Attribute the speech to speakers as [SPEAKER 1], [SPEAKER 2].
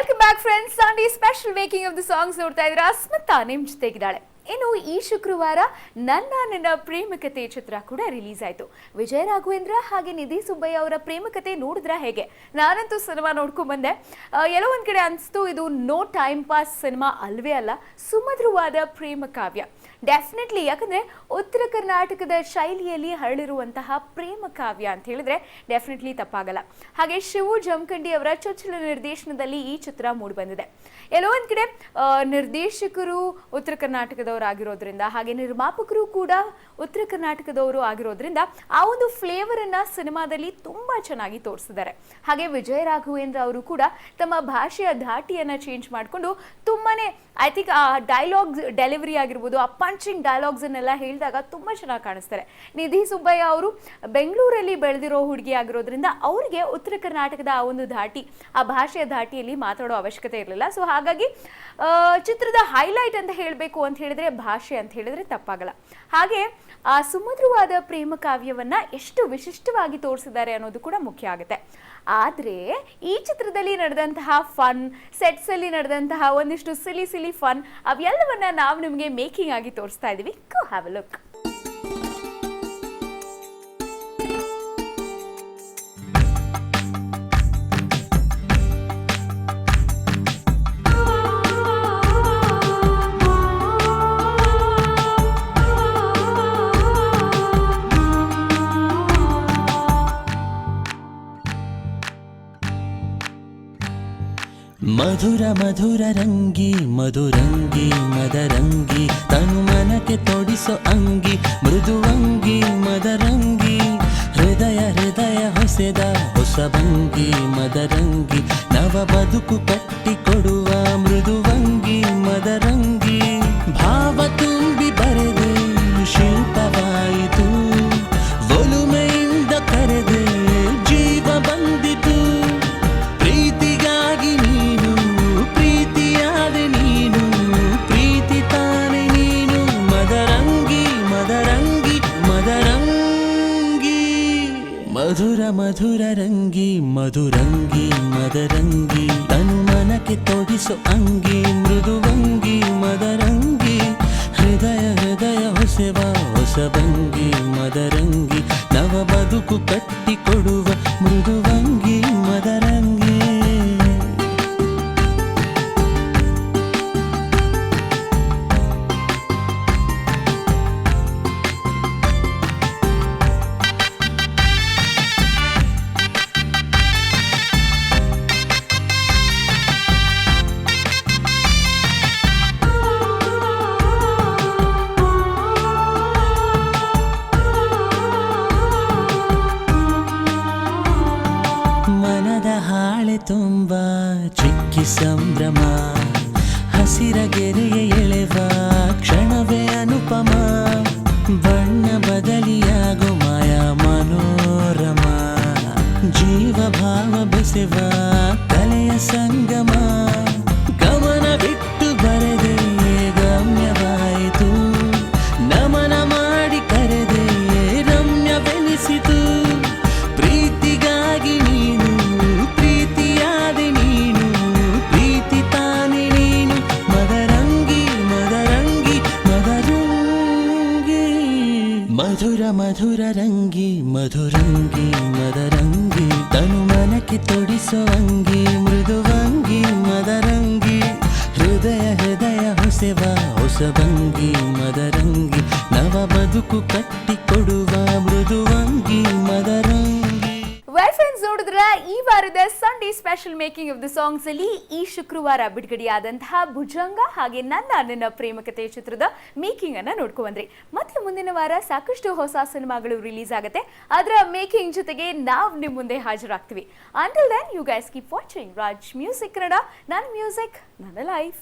[SPEAKER 1] Welcome back friends. Sunday special making of the songs ನೋಡ್ತಾ ಇದ್ದೀರಾ. ಸ್ಮಿತಾ ನಿಮ್ ಜೊತೆಗಿದ್ದಾಳೆ. ಇನ್ನು ಈ ಶುಕ್ರವಾರ ನನ್ನ ಪ್ರೇಮಕತೆ ಚಿತ್ರ ಕೂಡ ರಿಲೀಸ್ ಆಯಿತು. ವಿಜಯ ರಾಘವೇಂದ್ರ ಹಾಗೆ ನಿಧಿ ಸುಬ್ಬಯ್ಯ ಅವರ ಪ್ರೇಮಕತೆ ನೋಡಿದ್ರ ಹೇಗೆ? ನಾನಂತೂ ಸಿನಿಮಾ ನೋಡ್ಕೊಂಡ್ ಬಂದೆ. ಎಲ್ಲೋ ಒಂದ್ ಕಡೆ ಅನಿಸ್ತು ಇದು ನೋ ಟೈಮ್ ಪಾಸ್ ಸಿನಿಮಾ ಅಲ್ವೇ ಅಲ್ಲ, ಸುಮಧುರವಾದ ಪ್ರೇಮ ಕಾವ್ಯ. ಡೆಫಿನೆಟ್ಲಿ, ಯಾಕಂದ್ರೆ ಉತ್ತರ ಕರ್ನಾಟಕದ ಶೈಲಿಯಲ್ಲಿ ಹರಳಿರುವಂತಹ ಪ್ರೇಮ ಕಾವ್ಯ ಅಂತ ಹೇಳಿದ್ರೆ ಡೆಫಿನೆಟ್ಲಿ ತಪ್ಪಾಗಲ್ಲ. ಹಾಗೆ ಶಿವು ಜಮಖಂಡಿ ಅವರ ಚೊಚ್ಚಲ ನಿರ್ದೇಶನದಲ್ಲಿ ಈ ಚಿತ್ರ ಮೂಡಿ ಬಂದಿದೆ. ಎಲ್ಲೋ ಒಂದ್ ಕಡೆ ನಿರ್ದೇಶಕರು ಉತ್ತರ ಕರ್ನಾಟಕದವರಾಗಿರೋದ್ರಿಂದ ಹಾಗೆ ನಿರ್ಮಾಪಕರು ಕೂಡ ಉತ್ತರ ಕರ್ನಾಟಕದವರು ಆಗಿರೋದ್ರಿಂದ ಆ ಒಂದು ಫ್ಲೇವರ್ ಅನ್ನ ಸಿನಿಮಾದಲ್ಲಿ ತುಂಬಾ ಚೆನ್ನಾಗಿ ತೋರಿಸಿದ್ದಾರೆ. ಹಾಗೆ ವಿಜಯ ರಾಘವೇಂದ್ರ ಅವರು ಕೂಡ ತಮ್ಮ ಭಾಷೆಯ ಧಾಟಿಯನ್ನ ಚೇಂಜ್ ಮಾಡಿಕೊಂಡು ತುಂಬಾನೇ ಐ ಥಿಂಕ್ ಆ ಡೈಲಾಗ್ಸ್ ಡೆಲಿವರಿ ಆಗಿರ್ಬೋದು, ಆ ಪಂಚಿಂಗ್ ಡೈಲಾಗ್ಸ್ ಅನ್ನೆಲ್ಲ ಹೇಳಿದಾಗ ತುಂಬಾ ಚೆನ್ನಾಗಿ ಕಾಣಿಸ್ತಾರೆ. ನಿಧಿ ಸುಬ್ಬಯ್ಯ ಅವರು ಬೆಂಗಳೂರಲ್ಲಿ ಬೆಳೆದಿರೋ ಹುಡುಗಿ ಆಗಿರೋದ್ರಿಂದ ಅವರಿಗೆ ಉತ್ತರ ಕರ್ನಾಟಕದ ಆ ಒಂದು ಧಾಟಿ, ಆ ಭಾಷೆಯ ಧಾಟಿಯಲ್ಲಿ ಮಾತಾಡೋ ಅವಶ್ಯಕತೆ ಇರಲಿಲ್ಲ. ಸೊ ಹಾಗಾಗಿ ಚಿತ್ರದ ಹೈಲೈಟ್ ಅಂತ ಹೇಳಬೇಕು ಅಂತ ಹೇಳಿದ್ರೆ ಭಾಷೆ ಅಂತ ಹೇಳಿದ್ರೆ ತಪ್ಪಾಗಲ್ಲ. ಹಾಗೆ ಆ ಸುಮಧುರವಾದ ಪ್ರೇಮ ಕಾವ್ಯವನ್ನ ಎಷ್ಟು ವಿಶಿಷ್ಟವಾಗಿ ತೋರಿಸಿದ್ದಾರೆ ಅನ್ನೋದು ಕೂಡ ಮುಖ್ಯ ಆಗುತ್ತೆ. ಆದ್ರೆ ಈ ಚಿತ್ರದಲ್ಲಿ ನಡೆದಂತಹ ಫನ್ ಸೆಟ್ಸ್ ಅಲ್ಲಿ ನಡೆದಂತಹ ಒಂದಿಷ್ಟು ಸಿಲಿ ಫನ್ ಅವೆಲ್ಲವನ್ನ ನಾವು ನಿಮಗೆ ಮೇಕಿಂಗ್ ಆಗಿ ತೋರಿಸ್ತಾ ಇದೀವಿ. ಗೋ ಹ್ಯಾವ್ ಅ ಲುಕ್.
[SPEAKER 2] ಮಧುರ ಮಧುರ ರಂಗಿ ಮಧುರಂಗಿ ಮದರಂಗಿ ತನು ಮನಕ್ಕೆ ತೊಡಿಸೋ ಅಂಗಿ ಮೃದುವಂಗಿ ಮದರಂಗಿ ಹೃದಯ ಹೃದಯ ಹೊಸೆದ ಹೊಸಭಂಗಿ ಮದರಂಗಿ ನವ ಬದುಕು ಕಟ್ಟಿಕೊಡುವ ಮೃದುವಂಗಿ ಮದರಂಗಿ ಭಾವ ತುಂಬಿ ಬರೆದೆ ಶಿಲ್ಪವಾಯಿತು ಒಲುಮೆಯಿಂದ ಕರೆದೆ ಜೀವ ಬಂದಿತು ಪ್ರೀತಿಗಾಗಿ ನೀನು ಪ್ರೀತಿಯಾದೆ ನೀನು ಪ್ರೀತಿ ತಾನೆ ನೀನು ಮದರಂಗಿ ಮದರಂಗಿ ಮದರಂಗಿ ಮಧುರ ಮಧುರ ರಂಗಿ ಮಧುರಂಗಿ ಮದರಂಗಿ ತನು ಮನಕ್ಕೆ ತೊಡಿಸೋ ಅಂಗಿ ಮೃದುವಂಗಿ ಮದರಂಗಿ ಹೃದಯ ಹೃದಯ ಹೊಸೆವ ಹೊಸಭಂಗಿ ಮದರಂಗಿ ನವ ಬದುಕು ಕಟ್ಟಿಕೊಡುವ ಮೃದುವಂಗಿ ಮದರಂಗಿ. ಮನದ ಹಾಳೆ ತುಂಬ ಚಿಕ್ಕಿ ಸಂಭ್ರಮ ಹಸಿರ ಗೆರೆಯ ಎಳೆವ ಕ್ಷಣವೇ ಅನುಪಮ ಬಣ್ಣ ಬದಲಿಯಾಗೋ ಮಾಯಾ ಮನೋರಮ ಜೀವ ಭಾವ ಬೆಸೆವ ಕಲೆಯ ಸಂಗಮ ಗಮನ ಬಿಟ್ಟು ಬರೆದೆ ಗಮ್ಯವಾಯಿತು ನಮನ ಮಾಡಿ ಕರೆದೆ ರಮ್ಯವೆನಿಸಿತು ಪ್ರೀತಿಗಾಗಿ ನೀನು ಪ್ರೀತಿಯಾದೆ ನೀನು ಪ್ರೀತಿ ತಾನೆ ನೀನು ಮದರಂಗಿ ಮದರಂಗಿ ಮದರಂಗಿ ಮಧುರ ಮಧುರ ರಂಗಿ ಮಧುರಂಗಿ ಮದರಂಗಿ ತನು ಮನಕ್ಕೆ ತೊಡಿಸೋ ಅಂಗಿ ಮೃದುವಂಗಿ ಮದರಂಗಿ ಹೃದಯ ಹೃದಯ ಹೊಸೆವ ಹೊಸಭಂಗಿ ಮದರಂಗಿ ನವ ಬದುಕು ಕಟ್ಟಿಕೊಡುವ ಮೃದುವಂಗಿ ಮದರಂಗಿ.
[SPEAKER 1] ವೆಲ್ ಫ್ರೆಂಡ್ಸ್, ನೋಡಿದ್ರ ಈ ವಾರದ Sunday special making of the songs ಅಲ್ಲಿ ಈ ಶುಕ್ರವಾರ ಬಿಡುಗಡೆಯಾದಂತಹ ಭುಜಂಗ ಹಾಗೆ ನನ್ನ ಪ್ರೇಮಕತೆ ಚಿತ್ರದ ಮೇಕಿಂಗ್ ಅನ್ನ ನೋಡ್ಕೊಂಡ್ರಿ. ಮತ್ತೆ ಮುಂದಿನ ವಾರ ಸಾಕಷ್ಟು ಹೊಸ ಸಿನಿಮಾಗಳು ರಿಲೀಸ್ ಆಗುತ್ತೆ. ಅದರ ಮೇಕಿಂಗ್ ಜೊತೆಗೆ ನಾವು ನಿಮ್ಮ ಮುಂದೆ ಹಾಜರಾಗ್ತೀವಿ. Until then you guys keep watching Raj music Kannada. ನನ್ನ ಮ್ಯೂಸಿಕ್ ನನ್ನ ಲೈಫ್.